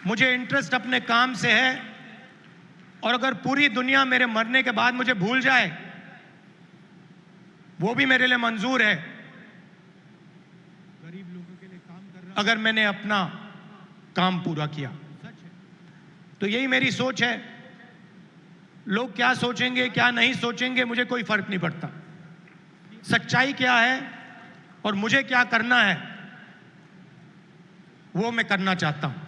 मुझे इंटरेस्ट अपने काम से है, और अगर पूरी दुनिया मेरे मरने के बाद मुझे भूल जाए वो भी मेरे लिए मंजूर है, गरीब लोगों के लिए काम कर रहा, अगर मैंने अपना काम पूरा किया। तो यही मेरी सोच है। लोग क्या सोचेंगे क्या नहीं सोचेंगे मुझे कोई फर्क नहीं पड़ता। सच्चाई क्या है और मुझे क्या करना है वो मैं करना चाहता हूं।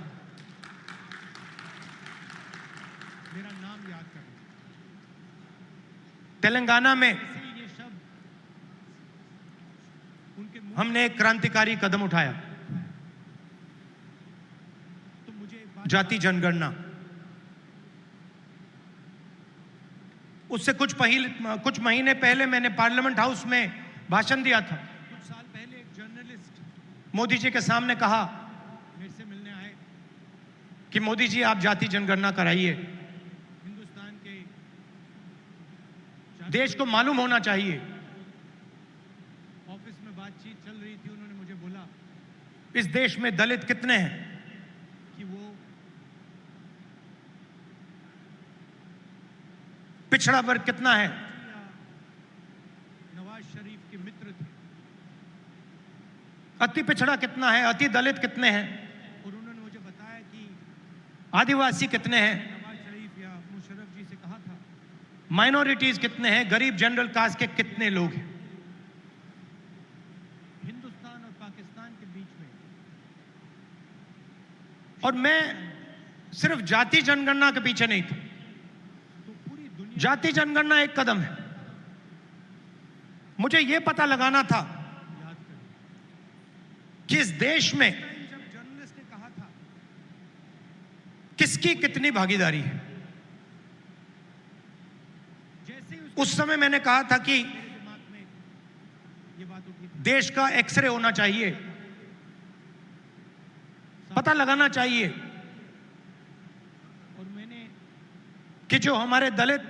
मेरा नाम याद करें। तेलंगाना में हमने एक क्रांतिकारी कदम उठाया, जाति जनगणना। उससे कुछ महीने पहले मैंने पार्लियामेंट हाउस में भाषण दिया था। कुछ साल पहले एक जर्नलिस्ट मोदी जी के सामने कहा, मेरे से मिलने आए, कि मोदी जी आप जाति जनगणना कराइए, हिंदुस्तान के देश को मालूम होना चाहिए। ऑफिस में बातचीत चल रही थी, उन्होंने मुझे बोला इस देश में दलित कितने हैं कि वो पिछड़ा वर्ग कितना है। नवाज शरीफ के मित्र थे। अति पिछड़ा कितना है, अति दलित कितने हैं, और उन्होंने मुझे बताया कि आदिवासी कितने हैं। नवाज शरीफ या मुशर्रफ जी से कहा था माइनॉरिटीज कितने हैं, गरीब जनरल कास्ट के कितने लोग हैं हिंदुस्तान और पाकिस्तान के बीच में। और मैं सिर्फ जाति जनगणना के पीछे नहीं था। जाति जनगणना एक कदम है। मुझे यह पता लगाना था कि इस देश में जब जर्नलिस्ट ने कहा था किसकी कितनी भागीदारी है, जैसे उस समय मैंने कहा था कि देश का एक्सरे होना चाहिए, पता लगाना चाहिए, और मैंने कि जो हमारे दलित,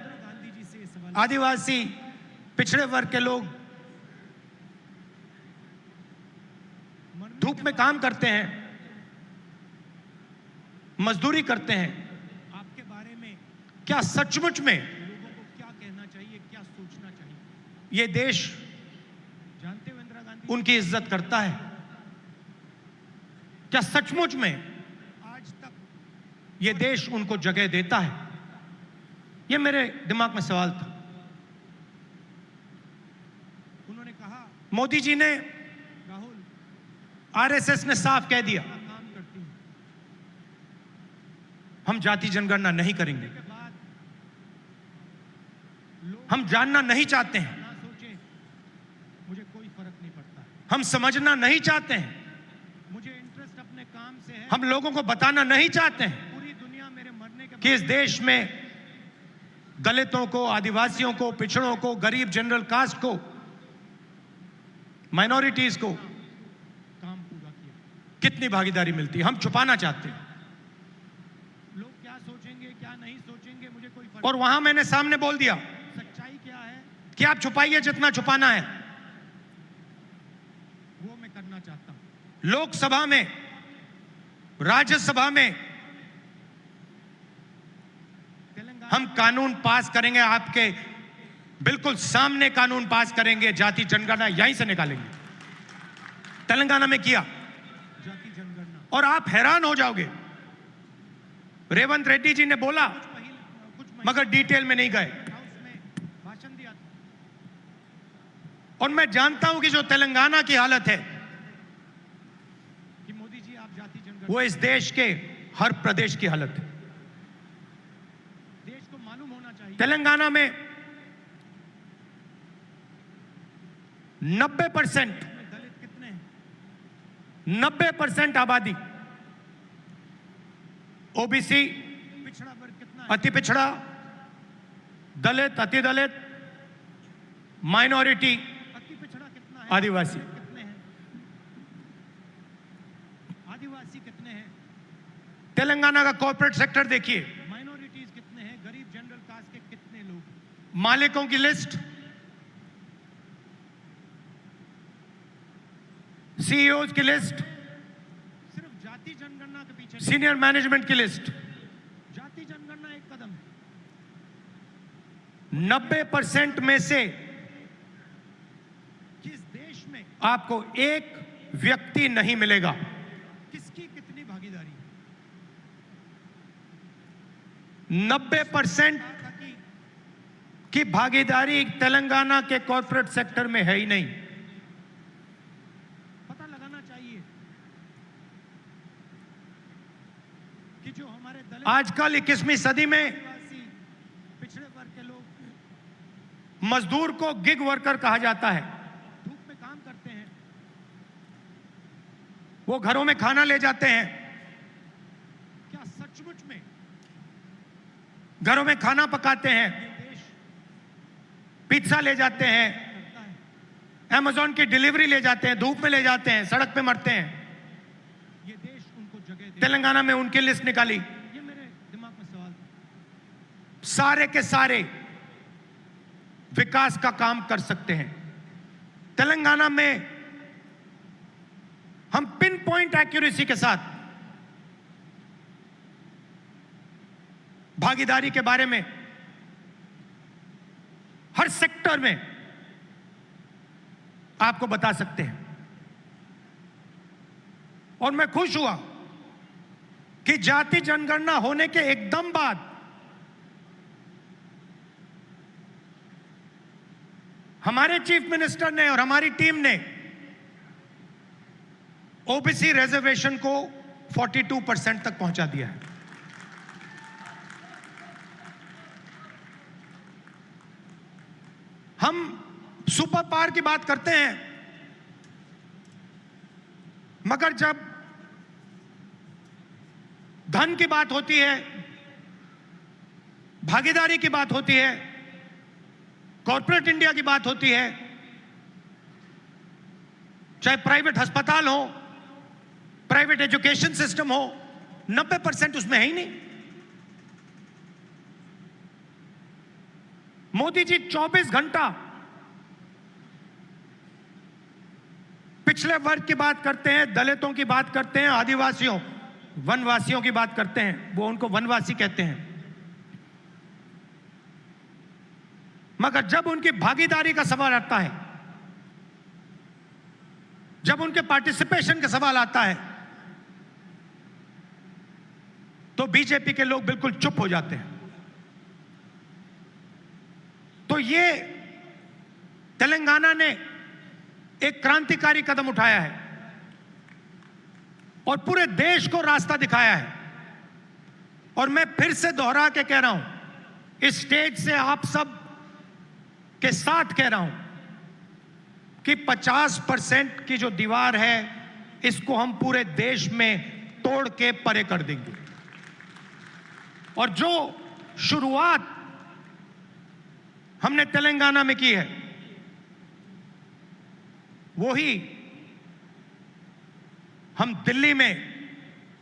आदिवासी, पिछड़े वर्ग के लोग धूप में काम करते हैं, मजदूरी करते हैं, आपके बारे में क्या सचमुच में लोगों को क्या कहना चाहिए, क्या सोचना चाहिए। ये देश जानते हो इंदिरा गांधी उनकी इज्जत करता है क्या, सचमुच में आज तक ये देश उनको जगह देता है। ये मेरे दिमाग में सवाल था। उन्होंने कहा, मोदी जी ने, राहुल, आरएसएस ने साफ कह दिया काम करती हूं, हम जाति जनगणना नहीं करेंगे, हम जानना नहीं चाहते हैं, ना सोचे, मुझे कोई फर्क नहीं पड़ता, हम समझना नहीं चाहते हैं, मुझे इंटरेस्ट अपने काम से है, हम लोगों को बताना नहीं चाहते हैं पूरी दुनिया मेरे मरने के कि इस देश में दलितों को, आदिवासियों को, पिछड़ों को, गरीब जनरल कास्ट को, माइनॉरिटीज को काम पूरा किया, कितनी भागीदारी मिलती है, हम छुपाना चाहते हैं। लोग क्या सोचेंगे क्या नहीं सोचेंगे मुझे कोई फर्क। और वहां मैंने सामने बोल दिया सच्चाई क्या है कि आप छुपाइए जितना छुपाना है, वो मैं करना चाहता हूं। लोकसभा में, राज्यसभा में हम कानून पास करेंगे, आपके बिल्कुल सामने कानून पास करेंगे, जाति जनगणना यहीं से निकालेंगे। तेलंगाना में किया जाति जनगणना, और आप हैरान हो जाओगे, रेवंत रेड्डी जी ने बोला मगर डिटेल में नहीं गए, भाषण दिया था। और मैं जानता हूं कि जो तेलंगाना की हालत है कि मोदी जी आप जाति जनगणना, वो इस देश के हर प्रदेश की हालत है। देश को मालूम होना चाहिए तेलंगाना में 90% दलित कितने हैं, 90% आबादी, ओबीसी, पिछड़ा वर्ग कितना है, अति पिछड़ा, दलित, अति दलित, माइनॉरिटी, अति पिछड़ा कितना है, आदिवासी कितने हैं, आदिवासी कितने हैं। तेलंगाना का कॉर्पोरेट सेक्टर देखिए, माइनॉरिटीज कितने हैं, गरीब जनरल कास्ट के कितने लोग, मालिकों की लिस्ट, सीईओज की लिस्ट, सिर्फ जाति जाति जनगणना के पीछे सीनियर मैनेजमेंट की लिस्ट, जाति जनगणना एक कदम है। 90% में से किस देश में आपको एक व्यक्ति नहीं मिलेगा, किसकी कितनी भागीदारी? 90% की भागीदारी तेलंगाना के कॉर्पोरेट सेक्टर में है ही नहीं। पता लगाना चाहिए कि जो हमारे दलित आजकल 21वीं सदी में पिछड़े वर्ग के लोग, मजदूर को गिग वर्कर कहा जाता है, धूप में काम करते हैं, वो घरों में खाना ले जाते हैं। क्या सचमुच में घरों में खाना पकाते हैं, पिज्जा ले जाते हैं, अमेज़न की डिलीवरी ले जाते हैं, धूप में ले जाते हैं, सड़क पे मरते हैं? ये देश उनको जगह, तेलंगाना में उनकी लिस्ट निकाली। ये मेरे दिमाग में सवाल था। सारे के सारे विकास का काम कर सकते हैं। तेलंगाना में हम पिन पॉइंट एक्यूरेसी के साथ भागीदारी के बारे में हर सेक्टर में आपको बता सकते हैं। और मैं खुश हुआ कि जाति जनगणना होने के एकदम बाद हमारे चीफ मिनिस्टर ने और हमारी टीम ने ओबीसी रिजर्वेशन को 42% तक पहुंचा दिया है। हम सुपर पावर की बात करते हैं, मगर जब धन की बात होती है, भागीदारी की बात होती है, कॉर्पोरेट इंडिया की बात होती है, चाहे प्राइवेट अस्पताल हो, प्राइवेट एजुकेशन सिस्टम हो, 90% उसमें है ही नहीं। मोदी जी 24 घंटा पिछले वर्ग की बात करते हैं, दलितों की बात करते हैं, आदिवासियों, वनवासियों की बात करते हैं, वो उनको वनवासी कहते हैं। मगर जब उनकी भागीदारी का सवाल आता है, जब उनके पार्टिसिपेशन का सवाल आता है, तो बीजेपी के लोग बिल्कुल चुप हो जाते हैं। तो ये तेलंगाना ने एक क्रांतिकारी कदम उठाया है और पूरे देश को रास्ता दिखाया है। और मैं फिर से दोहरा के कह रहा हूं, इस स्टेज से आप सब के साथ कह रहा हूं कि 50% की जो दीवार है, इसको हम पूरे देश में तोड़ के परे कर देंगे। और जो शुरुआत हमने तेलंगाना में की है, वही हम दिल्ली में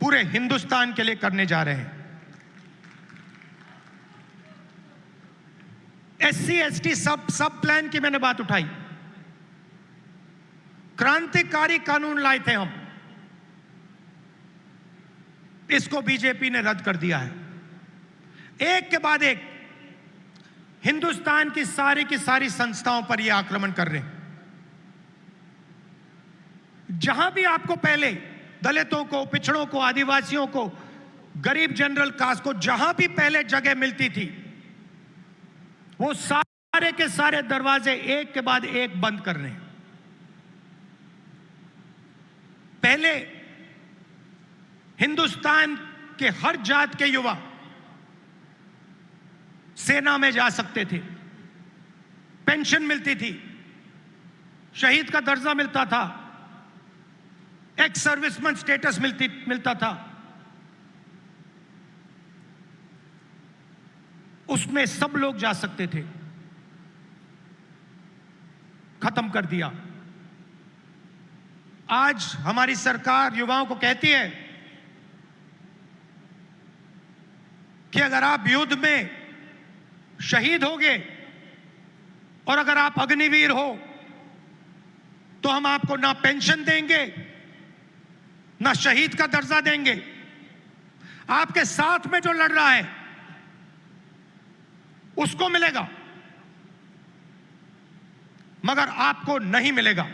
पूरे हिंदुस्तान के लिए करने जा रहे हैं। एससी एसटी सब प्लान की मैंने बात उठाई, क्रांतिकारी कानून लाए थे हम, इसको बीजेपी ने रद्द कर दिया है। एक के बाद एक हिंदुस्तान की सारी संस्थाओं पर यह आक्रमण कर रहे हैं। जहां भी आपको पहले दलितों को, पिछड़ों को, आदिवासियों को, गरीब जनरल कास्ट को जहां भी पहले जगह मिलती थी, वो सारे के सारे दरवाजे एक के बाद एक बंद कर रहे हैं। पहले हिंदुस्तान के हर जात के युवा सेना में जा सकते थे, पेंशन मिलती थी, शहीद का दर्जा मिलता था, एक्स सर्विसमैन स्टेटस मिलता था। उसमें सब लोग जा सकते थे, खत्म कर दिया। आज हमारी सरकार युवाओं को कहती है कि अगर आप युद्ध में शहीद होगे और अगर आप अग्निवीर हो, तो हम आपको ना पेंशन देंगे, ना शहीद का दर्जा देंगे। आपके साथ में जो लड़ रहा है उसको मिलेगा, मगर आपको नहीं मिलेगा।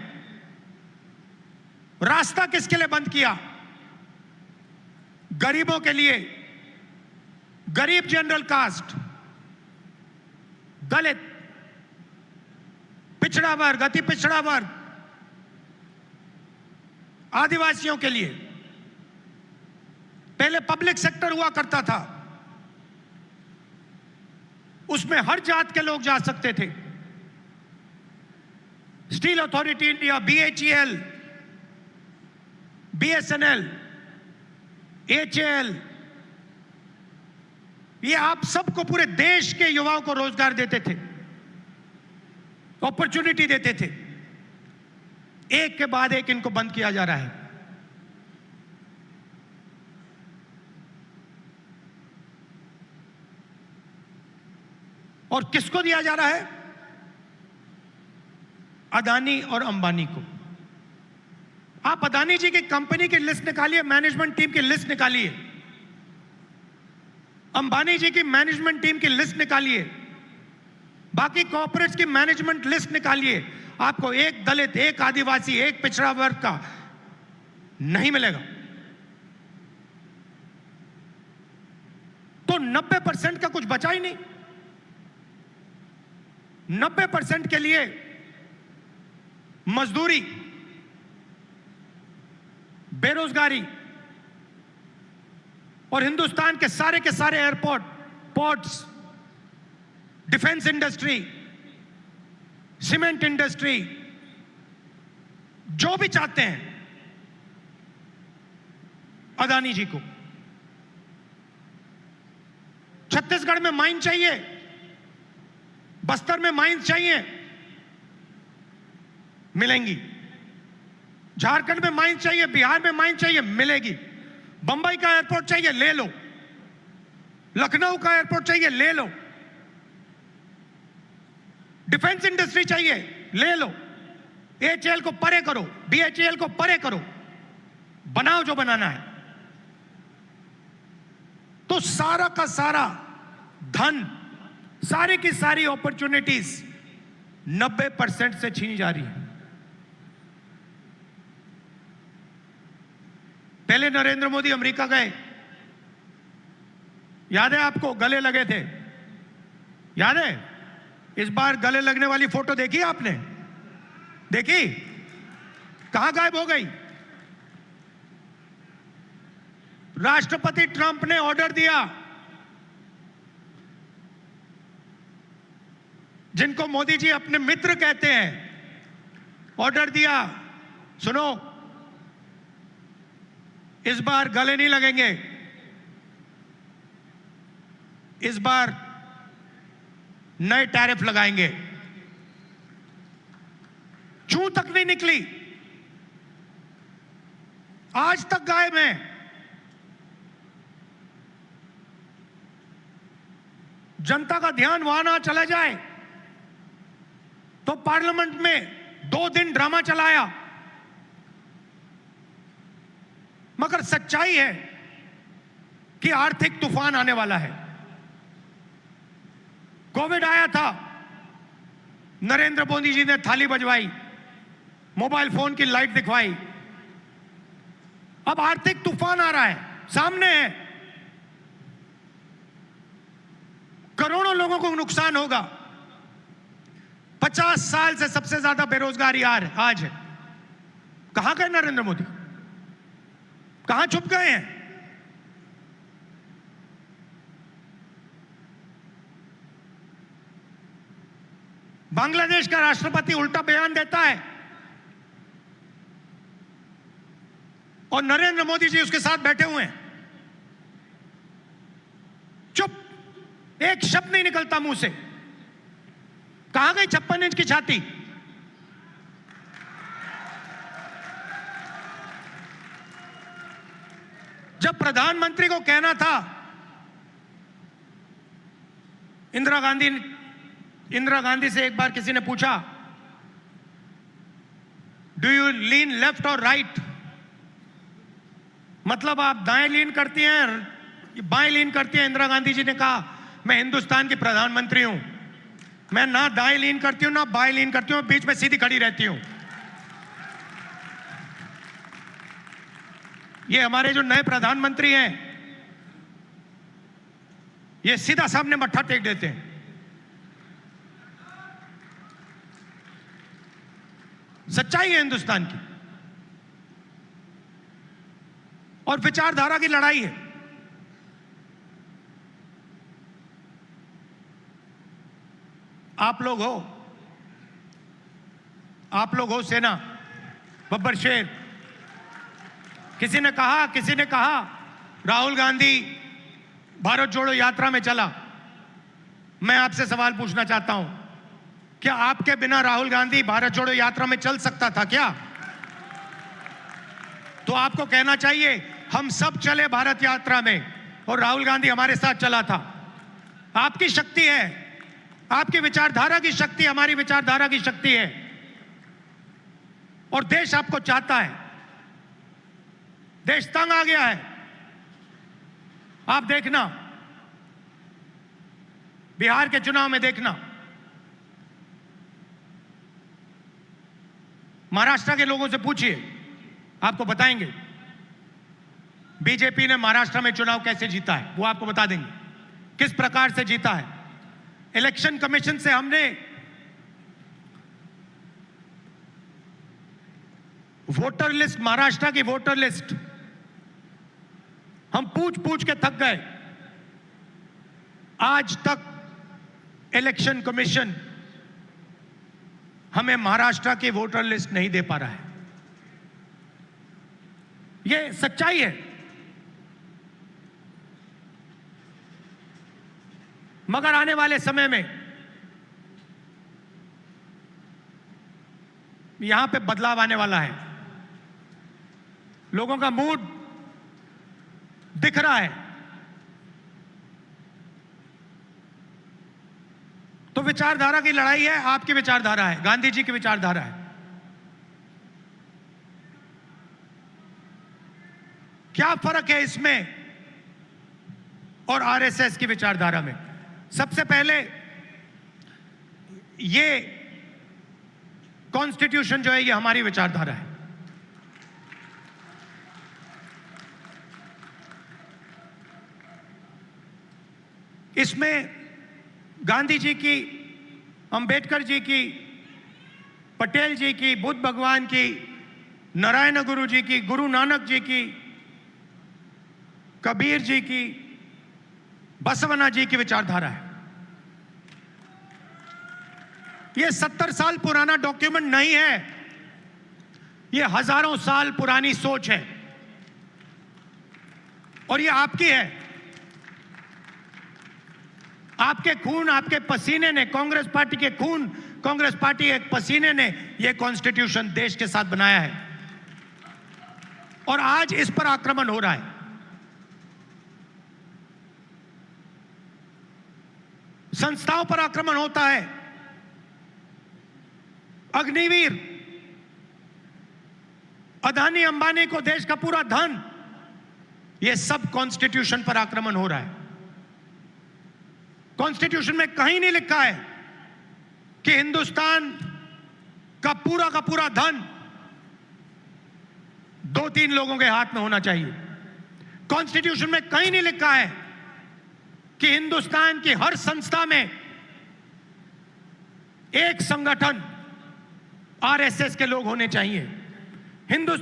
रास्ता किसके लिए बंद किया? गरीबों के लिए। गरीब जनरल कास्ट, दलित, पिछड़ा वर्ग, अति पिछड़ा वर्ग, आदिवासियों के लिए। पहले पब्लिक सेक्टर हुआ करता था, उसमें हर जात के लोग जा सकते थे। Steel authority India, BHEL, BSNL, HAL, ये आप सबको, पूरे देश के युवाओं को रोजगार देते थे, अपॉर्चुनिटी देते थे। एक के बाद एक इनको बंद किया जा रहा है। और किसको दिया जा रहा है? अदानी और अंबानी को। आप अदानी जी की कंपनी की लिस्ट निकालिए, मैनेजमेंट टीम की लिस्ट निकालिए, अंबानी जी की मैनेजमेंट टीम की लिस्ट निकालिए, बाकी कॉर्पोरेट्स की मैनेजमेंट लिस्ट निकालिए। आपको एक दलित, एक आदिवासी, एक पिछड़ा वर्ग का नहीं मिलेगा। तो 90% का कुछ बचा ही नहीं। 90% के लिए मजदूरी, बेरोजगारी, और हिंदुस्तान के सारे airport, ports, defence industry, cement industry, जो भी चाहते हैं अदानी जी को। छत्तीसगढ़ में माइन चाहिए, बस्तर में माइंस चाहिए, मिलेंगी। झारखंड में माइंस चाहिए, बिहार में माइंस चाहिए, मिलेगी। बंबई का एयरपोर्ट चाहिए, ले लो। लखनऊ का एयरपोर्ट चाहिए, ले लो। डिफेंस इंडस्ट्री चाहिए, ले लो। HAL को परे करो, BHEL को परे करो, बनाओ जो बनाना है। तो सारा का सारा धन, सारी की सारी अपॉर्चुनिटीज 90% से छीनी जा रही है। पहले नरेंद्र मोदी अमेरिका गए, याद है आपको? गले लगे थे, याद है? इस बार गले लगने वाली फोटो देखी आपने? देखी? कहां गायब हो गई? राष्ट्रपति ट्रंप ने ऑर्डर दिया, जिनको मोदी जी अपने मित्र कहते हैं, ऑर्डर दिया, सुनो, इस बार गले नहीं लगेंगे, इस बार नए टैरिफ लगाएंगे। चूं तक नहीं निकली, आज तक गायब हैं। जनता का ध्यान वहां ना चला जाए तो पार्लियामेंट में 2 दिन ड्रामा चलाया। मगर सच्चाई है कि आर्थिक तूफान आने वाला है। कोविड आया था, नरेंद्र मोदी जी ने थाली बजवाई, मोबाइल फोन की लाइट दिखवाई। अब आर्थिक तूफान आ रहा है, सामने है। करोड़ों लोगों को नुकसान होगा। 50 साल से सबसे ज्यादा बेरोजगारी आज है। कहां गए नरेंद्र मोदी? कहां छुप गए हैं? बांग्लादेश का राष्ट्रपति उल्टा बयान देता है और नरेंद्र मोदी जी उसके साथ बैठे हुए हैं, चुप, एक शब्द नहीं निकलता मुंह से। कहां गई 56 इंच की छाती? जब प्रधानमंत्री को कहना था, इंदिरा गांधी से एक बार किसी ने पूछा, डू यू लीन लेफ्ट और राइट? मतलब आप दाएं लीन करती हैं, बाएं लीन करती हैं। इंदिरा गांधी जी ने कहा मैं हिंदुस्तान की प्रधानमंत्री हूं, मैं ना दाएं लीन करती हूं ना बाएं लीन करती हूं, बीच में सीधी खड़ी रहती हूं। ये हमारे जो नए प्रधानमंत्री हैं, ये सीधा सामने मत्था टेक देते हैं। सच्चाई है हिंदुस्तान की, और विचारधारा की लड़ाई है। आप लोग हो सेना, बब्बर शेर। किसी ने कहा राहुल गांधी भारत जोड़ो यात्रा में चला। मैं आपसे सवाल पूछना चाहता हूं, क्या आपके बिना राहुल गांधी भारत जोड़ो यात्रा में चल सकता था क्या? तो आपको कहना चाहिए हम सब चले भारत यात्रा में और राहुल गांधी हमारे साथ चला था। आपकी शक्ति है, आपकी विचारधारा की शक्ति हमारी विचारधारा की शक्ति है, और देश आपको चाहता है। देश तंग आ गया है। आप देखना, बिहार के चुनाव में देखना, महाराष्ट्र के लोगों से पूछिए, आपको बताएंगे बीजेपी ने महाराष्ट्र में चुनाव कैसे जीता है। वो आपको बता देंगे किस प्रकार से जीता है। इलेक्शन कमीशन से हमने वोटर लिस्ट, महाराष्ट्र की वोटर लिस्ट हम पूछ पूछ के थक गए। आज तक इलेक्शन कमीशन हमें महाराष्ट्र की वोटर लिस्ट नहीं दे पा रहा है। यह सच्चाई है। मगर आने वाले समय में यहां पे बदलाव आने वाला है। लोगों का मूड दिख रहा है। तो विचारधारा की लड़ाई है। आपकी विचारधारा है, गांधी जी की विचारधारा है। क्या फर्क है इसमें और आरएसएस की विचारधारा में? सबसे पहले, ये कॉन्स्टिट्यूशन जो है ये हमारी विचारधारा है। इसमें गांधी जी की, अंबेडकर जी की, पटेल जी की, बुद्ध भगवान की, नारायण गुरु जी की, गुरु नानक जी की, कबीर जी की, बसवना जी की विचारधारा है। यह 70 साल पुराना डॉक्यूमेंट नहीं है, यह हजारों साल पुरानी सोच है, और यह आपकी है। आपके खून, आपके पसीने ने, कांग्रेस पार्टी के खून, कांग्रेस पार्टी के पसीने ने यह कॉन्स्टिट्यूशन देश के साथ बनाया है, और आज इस पर आक्रमण हो रहा है। संस्थाओं पर आक्रमण होता है। अग्निवीर, अदानी अंबानी को देश का पूरा धन, यह सब कॉन्स्टिट्यूशन पर आक्रमण हो रहा है। कॉन्स्टिट्यूशन में कहीं नहीं लिखा है कि हिंदुस्तान का पूरा धन 2-3 लोगों के हाथ में होना चाहिए। कॉन्स्टिट्यूशन में कहीं नहीं लिखा है कि हिंदुस्तान की हर संस्था में एक संगठन आरएसएस के लोग होने चाहिए।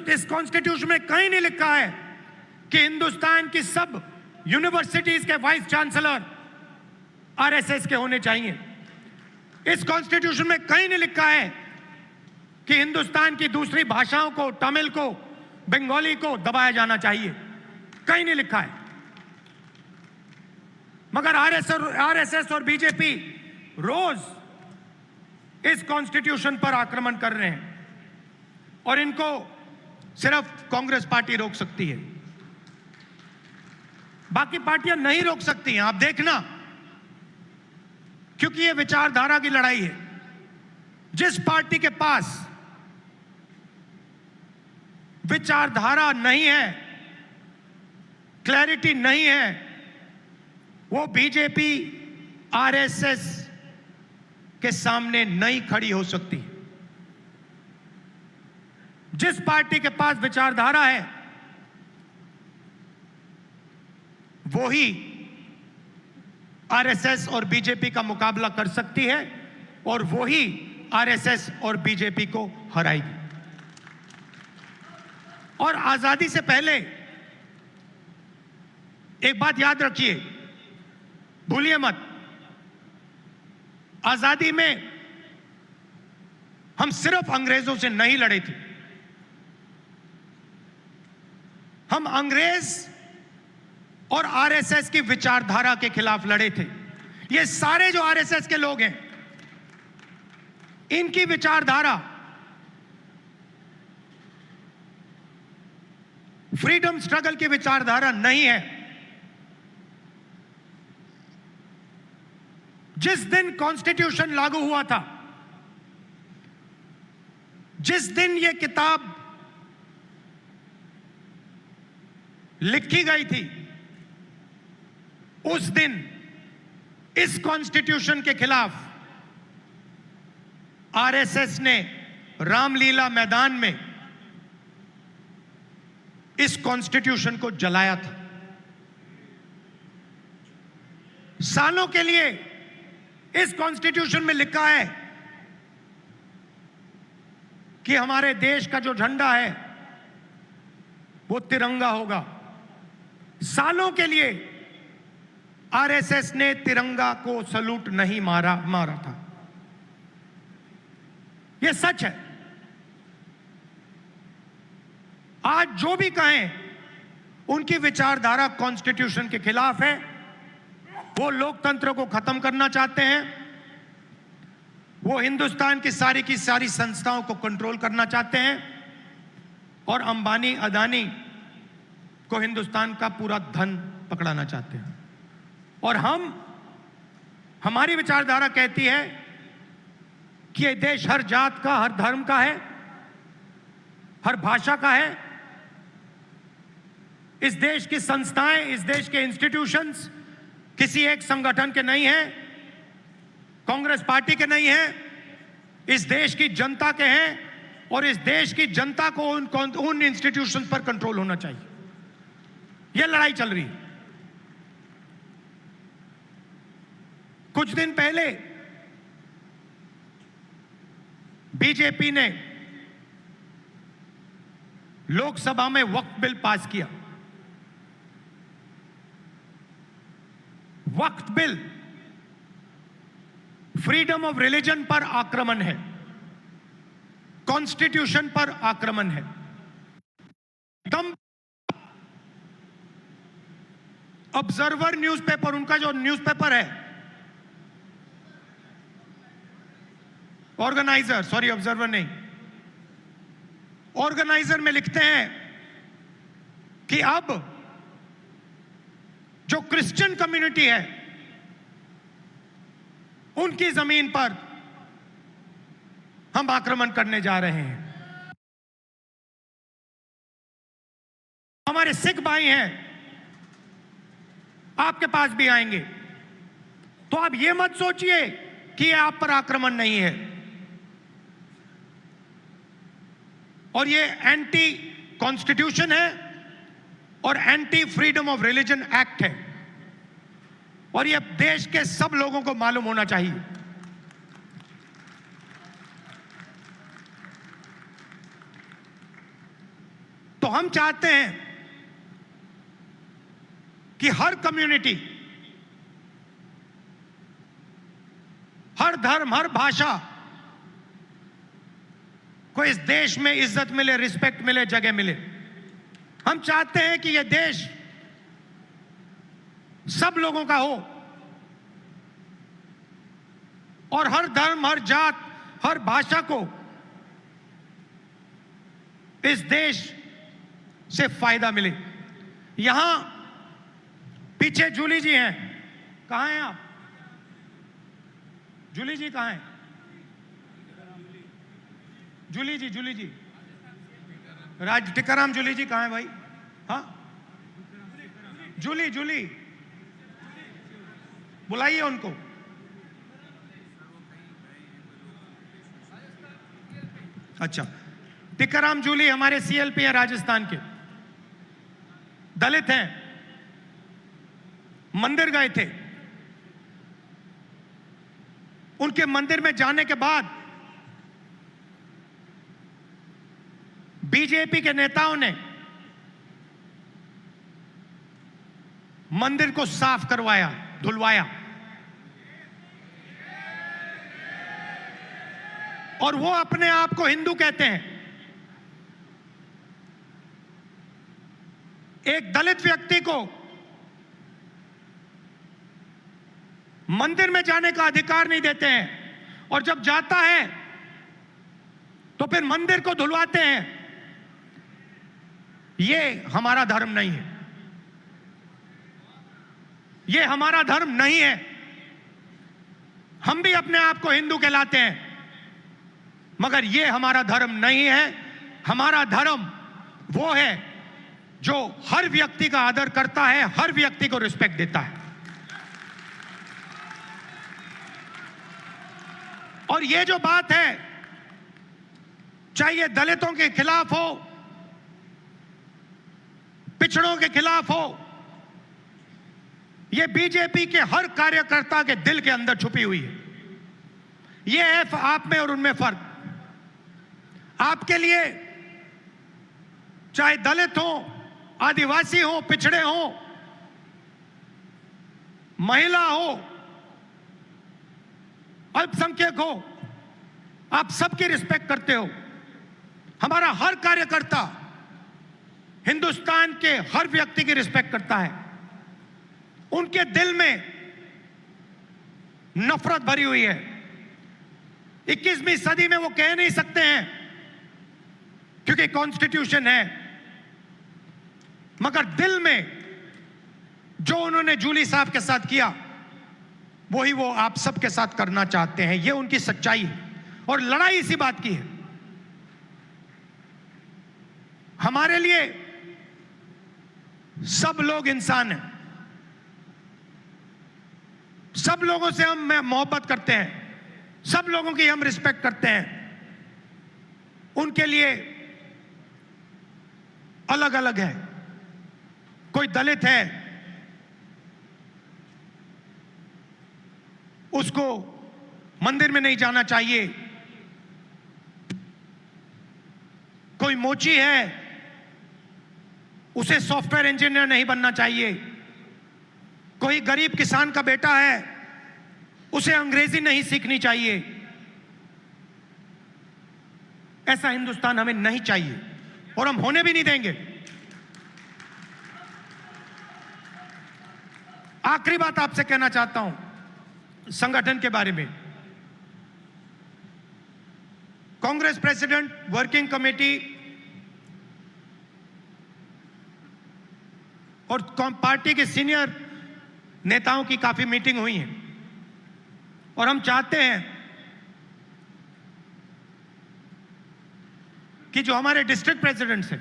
इस कॉन्स्टिट्यूशन में कहीं नहीं लिखा है कि हिंदुस्तान की सब यूनिवर्सिटीज के वाइस चांसलर आरएसएस के होने चाहिए। इस कॉन्स्टिट्यूशन में कहीं नहीं लिखा है कि हिंदुस्तान की दूसरी भाषाओं को, तमिल को, बंगाली को दबाया जाना चाहिए। कहीं नहीं लिखा है। मगर आरएसएस और बीजेपी रोज इस कॉन्स्टिट्यूशन पर आक्रमण कर रहे हैं, और इनको सिर्फ कांग्रेस पार्टी रोक सकती है, बाकी पार्टियां नहीं रोक सकती हैं। आप देखना, क्योंकि यह विचारधारा की लड़ाई है। जिस पार्टी के पास विचारधारा नहीं है क्लैरिटी नहीं है, वो बीजेपी आरएसएस के सामने नहीं खड़ी हो सकती। जिस पार्टी के पास विचारधारा है वो ही आरएसएस और बीजेपी का मुकाबला कर सकती है और वो ही आरएसएस और बीजेपी को हराएगी। और आजादी से पहले एक बात याद रखिए, भूलिए मत, आजादी में हम सिर्फ अंग्रेजों से नहीं लड़े थे, हम अंग्रेज और आरएसएस की विचारधारा के खिलाफ लड़े थे। ये सारे जो आरएसएस के लोग हैं, इनकी विचारधारा फ्रीडम स्ट्रगल की विचारधारा नहीं है। जिस दिन कॉन्स्टिट्यूशन लागू हुआ था, जिस दिन यह किताब लिखी गई थी, उस दिन इस कॉन्स्टिट्यूशन के खिलाफ आरएसएस ने रामलीला मैदान में इस कॉन्स्टिट्यूशन को जलाया था। सालों के लिए इस कॉन्स्टिट्यूशन में लिखा है कि हमारे देश का जो झंडा है वो तिरंगा होगा। सालों के लिए आरएसएस ने तिरंगा को सलूट नहीं मारा था। यह सच है। आज जो भी कहें, उनकी विचारधारा कॉन्स्टिट्यूशन के खिलाफ है। वो लोकतंत्र को खत्म करना चाहते हैं, वो हिंदुस्तान की सारी संस्थाओं को कंट्रोल करना चाहते हैं और अंबानी अदानी को हिंदुस्तान का पूरा धन पकड़ाना चाहते हैं। और हमारी विचारधारा कहती है कि यह देश हर जात का, हर धर्म का है, हर भाषा का है। इस देश की संस्थाएं, इस देश के इंस्टीट्यूशंस किसी एक संगठन के नहीं हैं, कांग्रेस पार्टी के नहीं हैं, इस देश की जनता के हैं और इस देश की जनता को उन इंस्टीट्यूशंस पर कंट्रोल होना चाहिए। यह लड़ाई चल रही है। कुछ दिन पहले बीजेपी ने लोकसभा में वक्फ बिल पास किया। वक्फ बिल फ्रीडम ऑफ रिलीजन पर आक्रमण है, कॉन्स्टिट्यूशन पर आक्रमण है। ऑब्जर्वर न्यूज़पेपर, उनका जो न्यूज़पेपर है, ऑर्गेनाइजर, सॉरी ऑब्जर्वर नहीं, ऑर्गेनाइजर में लिखते हैं कि अब जो क्रिश्चियन कम्युनिटी है उनकी जमीन पर हम आक्रमण करने जा रहे हैं। हमारे सिख भाई हैं, आपके पास भी आएंगे। तो आप ये मत सोचिए कि ये आप पर आक्रमण नहीं है। और ये एंटी कॉन्स्टिट्यूशन है और anti freedom of religion act है और ये देश के सब लोगों को मालूम होना चाहिए। तो हम चाहते हैं कि हर कम्युनिटी, हर धर्म, हर भाषा को इस देश में इज्जत मिले, रिस्पेक्ट मिले, जगह मिले। हम चाहते हैं कि यह देश सब लोगों का हो और हर धर्म, हर जात, हर भाषा को इस देश से फायदा मिले। यहां पीछे जूली जी हैं, कहां हैं आप? जूली जी कहां हैं? जूली जी टीकाराम जूली जी कहां है भाई? हाँ, जूली जूली बुलाइए उनको। अच्छा, टिक्काराम जूली हमारे सीएलपी हैं, राजस्थान के, दलित हैं, मंदिर गए थे। उनके मंदिर में जाने के बाद बीजेपी के नेताओं ने मंदिर को साफ करवाया, धुलवाया, और वो अपने आप को हिंदू कहते हैं। एक दलित व्यक्ति को मंदिर में जाने का अधिकार नहीं देते हैं, और जब जाता है तो फिर मंदिर को धुलवाते हैं। ये हमारा धर्म नहीं है, ये हमारा धर्म नहीं है। हम भी अपने आप को हिंदू कहलाते हैं, मगर ये हमारा धर्म नहीं है। हमारा धर्म वो है जो हर व्यक्ति का आदर करता है, हर व्यक्ति को रिस्पेक्ट देता है। और ये जो बात है, चाहे ये दलितों के खिलाफ हो, पिछड़ों के खिलाफ हो, ये बीजेपी के हर कार्यकर्ता के दिल के अंदर छुपी हुई है। ये है आप में और उनमें फर्क। आपके लिए चाहे दलित हो, आदिवासी हो, पिछड़े हो, महिला हो, अल्पसंख्यक हो, आप सबकी रिस्पेक्ट करते हो। हमारा हर कार्यकर्ता हिंदुस्तान के हर व्यक्ति की रिस्पेक्ट करता है। उनके दिल में नफरत भरी हुई है। 21वीं सदी में वो कह नहीं सकते हैं क्योंकि कॉन्स्टिट्यूशन है, मगर दिल में जो उन्होंने जूली साहब के साथ किया, वही वो आप सबके साथ करना चाहते हैं। ये उनकी सच्चाई है, और लड़ाई इसी बात की है। हमारे लिए सब लोग इंसान हैं, सब लोगों से हम मोहब्बत करते हैं, सब लोगों की हम रिस्पेक्ट करते हैं। उनके लिए अलग अलग है। कोई दलित है, उसको मंदिर में नहीं जाना चाहिए। कोई मोची है, उसे सॉफ्टवेयर इंजीनियर नहीं बनना चाहिए। कोई गरीब किसान का बेटा है, उसे अंग्रेजी नहीं सीखनी चाहिए। ऐसा हिंदुस्तान हमें नहीं चाहिए, और हम होने भी नहीं देंगे। आखिरी बात आपसे कहना चाहता हूं संगठन के बारे में। कांग्रेस प्रेसिडेंट, वर्किंग कमेटी और पार्टी के सीनियर नेताओं की काफी मीटिंग हुई है, और हम चाहते हैं कि जो हमारे डिस्ट्रिक्ट प्रेसिडेंट्स हैं,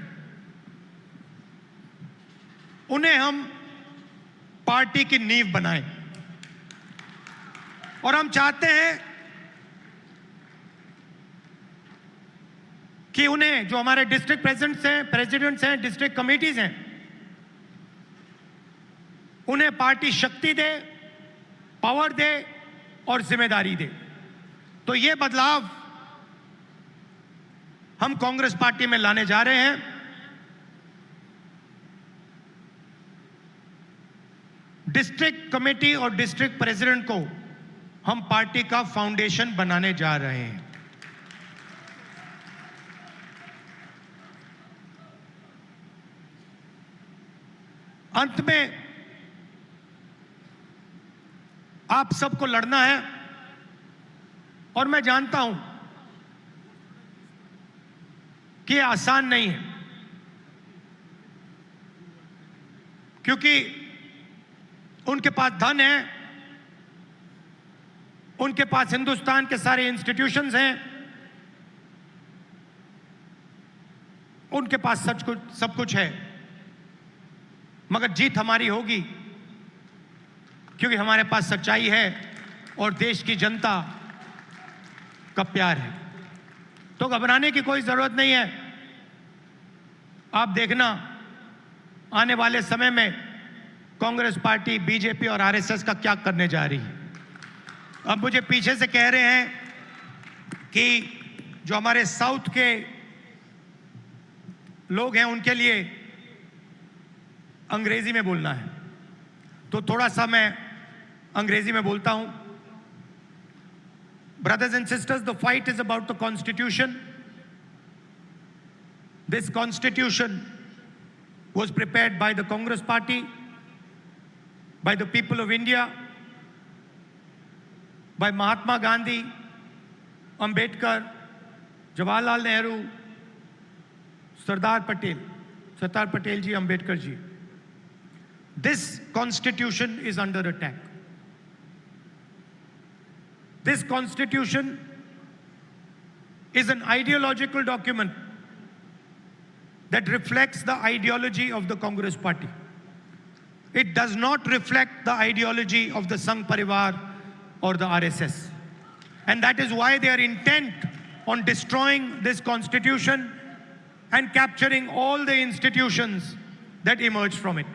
उन्हें हम पार्टी की नींव बनाएं। और हम चाहते हैं कि उन्हें, जो हमारे डिस्ट्रिक्ट प्रेसिडेंट्स हैं, डिस्ट्रिक्ट कमेटीज हैं, उन्हें पार्टी शक्ति दे, पावर दे और जिम्मेदारी दे। तो ये बदलाव हम कांग्रेस पार्टी में लाने जा रहे हैं। डिस्ट्रिक्ट कमेटी और डिस्ट्रिक्ट प्रेसिडेंट को हम पार्टी का फाउंडेशन बनाने जा रहे हैं। अंत में आप सबको लड़ना है, और मैं जानता हूं कि ये आसान नहीं है, क्योंकि उनके पास धन है, उनके पास हिंदुस्तान के सारे इंस्टीट्यूशंस हैं, उनके पास सब कुछ है। मगर जीत हमारी होगी, क्योंकि हमारे पास सच्चाई है और देश की जनता का प्यार है। तो घबराने की कोई जरूरत नहीं है। आप देखना आने वाले समय में कांग्रेस पार्टी, बीजेपी और आरएसएस का क्या करने जा रही है। अब मुझे पीछे से कह रहे हैं कि जो हमारे साउथ के लोग हैं उनके लिए अंग्रेजी में बोलना है, तो थोड़ा सा मैं अंग्रेजी में बोलता हूं। Brothers and sisters, the fight is about the Constitution. This Constitution was prepared by the Congress Party, by the people of India, by Mahatma Gandhi, Ambedkar, Jawaharlal Nehru, Sardar Patel ji, Ambedkar ji. This Constitution is under attack. This Constitution is an ideological document that reflects the ideology of the Congress Party. It does not reflect the ideology of the Sangh Parivar or the RSS. And that is why they are intent on destroying this Constitution and capturing all the institutions that emerge from it.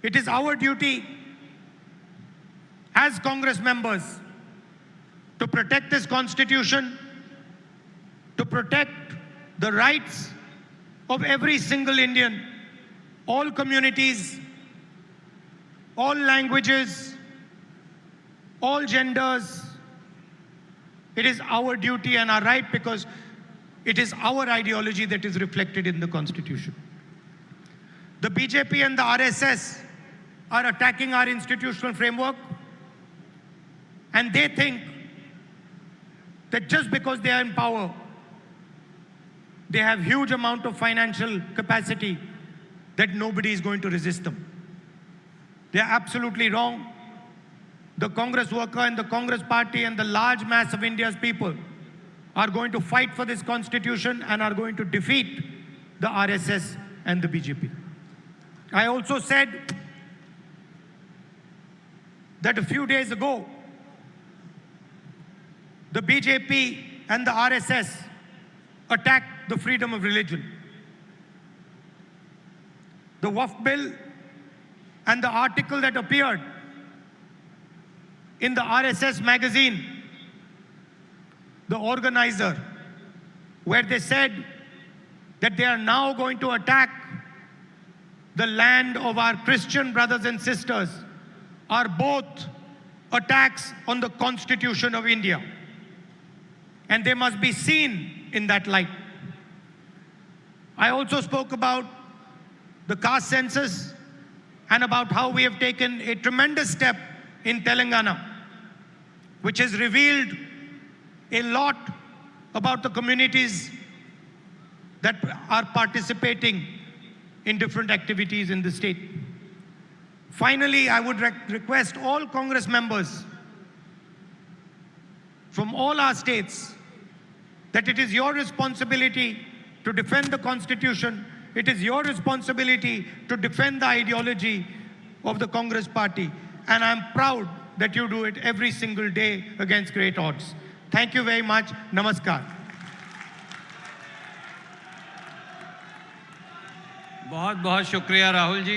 It is our duty as Congress members to protect this Constitution, to protect the rights of every single Indian, all communities, all languages, all genders. It is our duty and our right because it is our ideology that is reflected in the Constitution. The BJP and the RSS are attacking our institutional framework, and they think that just because they are in power, they have huge amount of financial capacity that nobody is going to resist them. They are absolutely wrong. The Congress worker and the Congress party and the large mass of India's people are going to fight for this Constitution and are going to defeat the RSS and the BJP. I also said that a few days ago, the BJP and the RSS attacked the freedom of religion. The Waqf bill and the article that appeared in the RSS magazine, the organizer, where they said that they are now going to attack the land of our Christian brothers and sisters, are both attacks on the Constitution of India. And they must be seen in that light. I also spoke about the caste census and about how we have taken a tremendous step in Telangana, which has revealed a lot about the communities that are participating in different activities in the state. Finally, I would request all Congress members from all our states that it is your responsibility to defend the Constitution. It is your responsibility to defend the ideology of the Congress party. And I'm proud that you do it every single day against great odds. Thank you very much. Namaskar. बहुत बहुत शुक्रिया राहुल जी।